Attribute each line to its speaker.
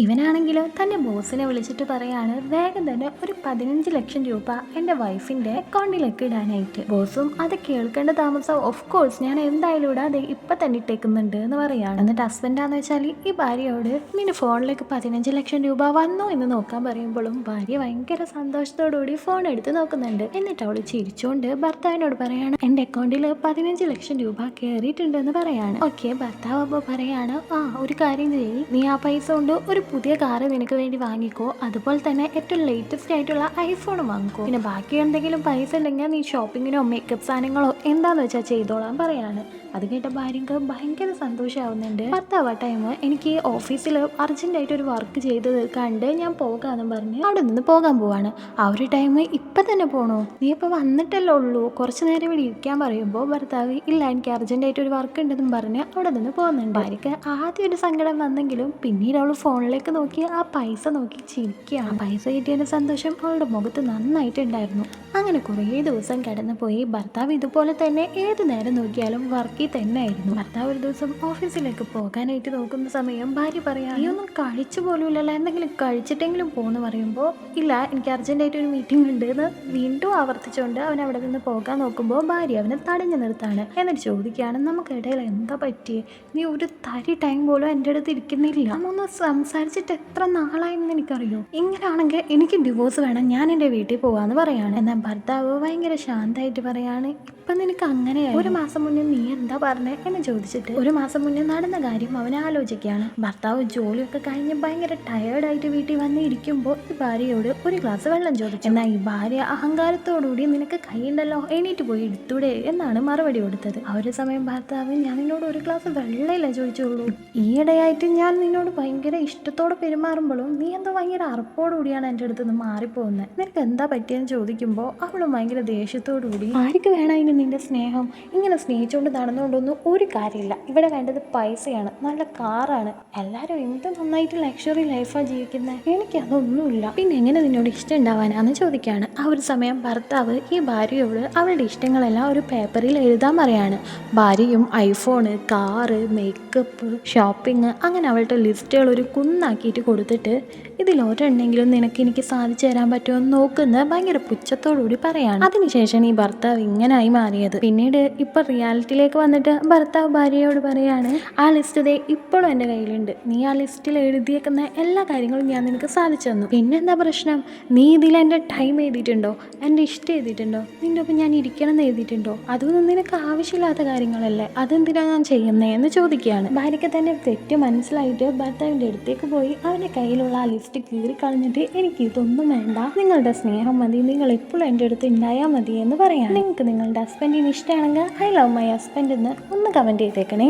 Speaker 1: ഇവനാണെങ്കിലോ തൻ്റെ ബോസിനെ വിളിച്ചിട്ട് പറയാണ് വേഗം തന്നെ ഒരു 15 ലക്ഷം രൂപ എൻ്റെ വൈഫിൻ്റെ അക്കൗണ്ടിലേക്ക് ഇടാനായിട്ട്. ബോസും അത് കേൾക്കേണ്ട താമസം ഓഫ് കോഴ്സ് ഞാൻ എന്തായാലും ഇടാതെ ഇപ്പം തന്നെ ഇട്ടേക്കുന്നുണ്ട് എന്ന് പറയാണ്. എന്നിട്ട് ഹസ്ബൻഡാന്ന് വെച്ചാൽ ഈ ഭാര്യയോട് നിന്റെ ഫോണിലേക്ക് 15 ലക്ഷം രൂപ വന്നോ എന്ന് നോക്കാൻ പറയുമ്പോഴും ഭാര്യ ഭയങ്കര സന്തോഷത്തോടുകൂടി ഫോൺ എടുത്ത് നോക്കുന്നുണ്ട്. എന്നിട്ട് അവൾ ചിരിച്ചുകൊണ്ട് ഭർത്താവിനോട് പറയാണ് എൻ്റെ അക്കൗണ്ടിൽ 15 ലക്ഷം രൂപ കയറിയിട്ടുണ്ടെന്ന് പറയാണ്. ഓക്കെ, ഭർത്താവ് അപ്പോൾ പറയാണ് ഒരു കാര്യം ചെയ്യ്, നീ ആ പൈസ കൊണ്ട് ഒരു പുതിയ കാറ് നിനക്ക് വേണ്ടി വാങ്ങിക്കോ, അതുപോലെ തന്നെ ഏറ്റവും ലേറ്റസ്റ്റ് ആയിട്ടുള്ള ഐഫോൺ വാങ്ങിക്കോ, പിന്നെ ബാക്കി എന്തെങ്കിലും പൈസ ഉണ്ടെങ്കിൽ നീ ഷോപ്പിങ്ങിനോ മേക്കപ്പ് സാധനങ്ങളോ എന്താന്ന് വെച്ചാൽ ചെയ്തോളാൻ പറയാണ്. അത് കേട്ട ഭാര്യക്ക് ഭയങ്കര സന്തോഷമാവുന്നുണ്ട്. ഭർത്താവ് ടൈം എനിക്ക് ഓഫീസിൽ അർജന്റായിട്ട് ഒരു വർക്ക് ചെയ്ത് തീർക്കാണ്ട് ഞാൻ പോകാമെന്നും പറഞ്ഞ് അവിടെ നിന്ന് പോകാൻ പോവാണ്. ആ ഒരു ടൈം ഇപ്പം തന്നെ പോകണോ, നീ ഇപ്പം വന്നിട്ടല്ലേ ഉള്ളൂ, കുറച്ച് നേരം ഇവിടെ ഇരിക്കാൻ പറയുമ്പോൾ ഭർത്താവ് ഇല്ല എനിക്ക് അർജന്റായിട്ട് ഒരു വർക്ക് ഉണ്ടെന്നും പറഞ്ഞ് അവിടെ നിന്ന് പോകുന്നുണ്ട്. ഭാര്യക്ക് ആദ്യം ഒരു സങ്കടം വന്നെങ്കിലും പിന്നീട് അവൾ ഫോണിലേക്ക് നോക്കി ആ പൈസ നോക്കി ചിരിക്കുകയാണ്. പൈസ കിട്ടിയതിൻ്റെ സന്തോഷം അവളുടെ മുഖത്ത് നന്നായിട്ടുണ്ടായിരുന്നു. അങ്ങനെ കുറേ ദിവസം കടന്നു പോയി. ഭർത്താവ് ഇതുപോലെ തന്നെ ഏത് നേരം നോക്കിയാലും വർക്കിൽ തന്നെ ആയിരുന്നു. ഭർത്താവ് ഒരു ദിവസം ഓഫീസിലേക്ക് പോകാനായിട്ട് നോക്കുന്ന സമയം ഭാര്യ പറയാം നീ ഒന്നും കഴിച്ചു പോലുമില്ലല്ലോ, എന്തെങ്കിലും കഴിച്ചിട്ടെങ്കിലും പോകുന്നു പറയുമ്പോൾ ഇല്ല എനിക്ക് അർജന്റായിട്ട് ഒരു മീറ്റിംഗ് ഉണ്ട് എന്ന് വീണ്ടും ആവർത്തിച്ചുകൊണ്ട് അവൻ അവിടെ നിന്ന് പോകാൻ നോക്കുമ്പോൾ ഭാര്യ അവനെ തടഞ്ഞു നിർത്താണ്. എന്നിട്ട് ചോദിക്കുകയാണ് നമുക്കിടയിൽ എന്താ പറ്റിയേ, നീ ഒരു തരി ടൈം പോലും എൻ്റെ അടുത്ത് ഇരിക്കുന്നില്ല, നമ്മൊന്ന് സംസാരിച്ചിട്ട് എത്ര നാളായെന്ന് എനിക്കറിയോ, ഇങ്ങനെയാണെങ്കിൽ എനിക്ക് ഡിവോഴ്സ് വേണം, ഞാൻ എൻ്റെ വീട്ടിൽ പോവാന്ന് പറയാണ്. എന്നാൽ ഭർത്താവ് ഭയങ്കര ശാന്തമായിട്ട് പറയാണ് ഇപ്പം നിനക്ക് അങ്ങനെയായി, ഒരു മാസം മുന്നേ നീ എന്താ പറഞ്ഞേ എന്ന് ചോദിച്ചിട്ട് ഒരു മാസം മുന്നേ നടന്ന കാര്യം അവൻ ആലോചിക്കുകയാണ്. ഭർത്താവ് ജോലിയൊക്കെ കഴിഞ്ഞ് ഭയങ്കര ടയേർഡായിട്ട് വീട്ടിൽ വന്ന് ഇരിക്കുമ്പോൾ ഈ ഭാര്യയോട് ഒരു ഗ്ലാസ് വെള്ളം ചോദിച്ചു. എന്നാൽ ഈ ഭാര്യ അഹങ്കാരത്തോടുകൂടി നിനക്ക് കൈയുണ്ടല്ലോ എണീറ്റ് പോയി എടുത്തൂടെ എന്നാണ് മറുപടി കൊടുത്തത്. ആ ഒരു സമയം ഭർത്താവ് ഞാൻ നിന്നോട് ഒരു ഗ്ലാസ് വെള്ളമില്ല ചോദിച്ചുള്ളൂ, ഈയിടെയായിട്ട് ഞാൻ നിന്നോട് ഭയങ്കര ഇഷ്ടത്തോടെ പെരുമാറുമ്പോഴും നീ എന്തോ ഭയങ്കര അറപ്പോടുകൂടിയാണ് എൻ്റെ അടുത്ത് നിന്ന് മാറിപ്പോകുന്നത്, നിനക്ക് എന്താ പറ്റിയെന്ന് ചോദിക്കുമ്പോൾ അവളും ഭയങ്കര ദേഷ്യത്തോടുകൂടി ആർക്ക് വേണം നിന്റെ സ്നേഹം, ഇങ്ങനെ സ്നേഹിച്ചുകൊണ്ട് നടന്നുകൊണ്ടൊന്നും ഒരു കാര്യമില്ല, ഇവിടെ വേണ്ടത് പൈസയാണ്, നല്ല കാറാണ്, എല്ലാവരും എന്ത് നന്നായിട്ട് ലക്ഷറി ലൈഫാണ് ജീവിക്കുന്നത്, എനിക്കതൊന്നുമില്ല, പിന്നെ എങ്ങനെ നിന്നോട് ഇഷ്ടം ഉണ്ടാവാനാന്ന് ചോദിക്കുകയാണ്. ആ ഒരു സമയം ഭർത്താവ് ഈ ഭാര്യയോട് അവളുടെ ഇഷ്ടങ്ങളെല്ലാം ഒരു പേപ്പറിൽ എഴുതാൻ പറയാണ്. ഭാര്യയും ഐഫോണ്, കാറ്, മേക്കപ്പ്, ഷോപ്പിംഗ് അങ്ങനെ അവളുടെ ലിസ്റ്റുകൾ ഒരു കുന്നാക്കിയിട്ട് കൊടുത്തിട്ട് ഇതിലൊരെണ്ണെങ്കിലും എനിക്ക് സാധിച്ചു തരാൻ പറ്റുമോ നോക്കുന്ന ഭയങ്കര പുച്ഛത്തോടുകൂടി പറയാണ്. അതിനുശേഷം ഈ ഭർത്താവ് ഇങ്ങനായി മാറിയത്. പിന്നീട് ഇപ്പൊ റിയാലിറ്റിയിലേക്ക് വന്നിട്ട് ഭർത്താവ് ഭാര്യയോട് പറയാണ് ആ ലിസ്റ്റ് ദേ ഇപ്പോഴും എൻ്റെ കയ്യിലുണ്ട്, നീ ആ ലിസ്റ്റിൽ എഴുതിയേക്കുന്ന എല്ലാ കാര്യങ്ങളും ഞാൻ നിനക്ക് സാധിച്ചു തന്നു, പിന്നെന്താ പ്രശ്നം, നീ ഇതിൽ എൻ്റെ ടൈം എഴുതിയിട്ടുണ്ടോ, എൻ്റെ ഇഷ്ടം എഴുതിയിട്ടുണ്ടോ, നിൻ്റെ ഒപ്പം ഞാൻ ഇരിക്കണം എന്ന് എഴുതിയിട്ടുണ്ടോ, അതൊന്നും നിനക്ക് ആവശ്യമില്ലാത്ത കാര്യങ്ങളല്ലേ, അതെന്തിനാണ് ഞാൻ ചെയ്യുന്നത് എന്ന് ചോദിക്കുകയാണ്. ഭാര്യയ്ക്ക് തന്നെ തെറ്റ് മനസ്സിലായിട്ട് ഭർത്താവിൻ്റെ അടുത്തേക്ക് പോയി അവൻ്റെ കയ്യിലുള്ള ആ ലിസ്റ്റ് കീറിക്കളഞ്ഞിട്ട് എനിക്ക് ഇതൊന്നും വേണ്ട, നിങ്ങളുടെ സ്നേഹം മതി, നിങ്ങൾ എപ്പോഴും എൻ്റെ അടുത്ത് ഉണ്ടായാൽ മതി എന്ന് പറയാം. നിങ്ങൾക്ക് നിങ്ങളുടെ ഹസ്ബൻഡിന് ഇഷ്ടമാണെങ്കിൽ ഐ ലവ് മൈ ഹസ്ബൻഡ് എന്ന് ഒന്ന് കമൻറ്റ് ചെയ്തേക്കണേ.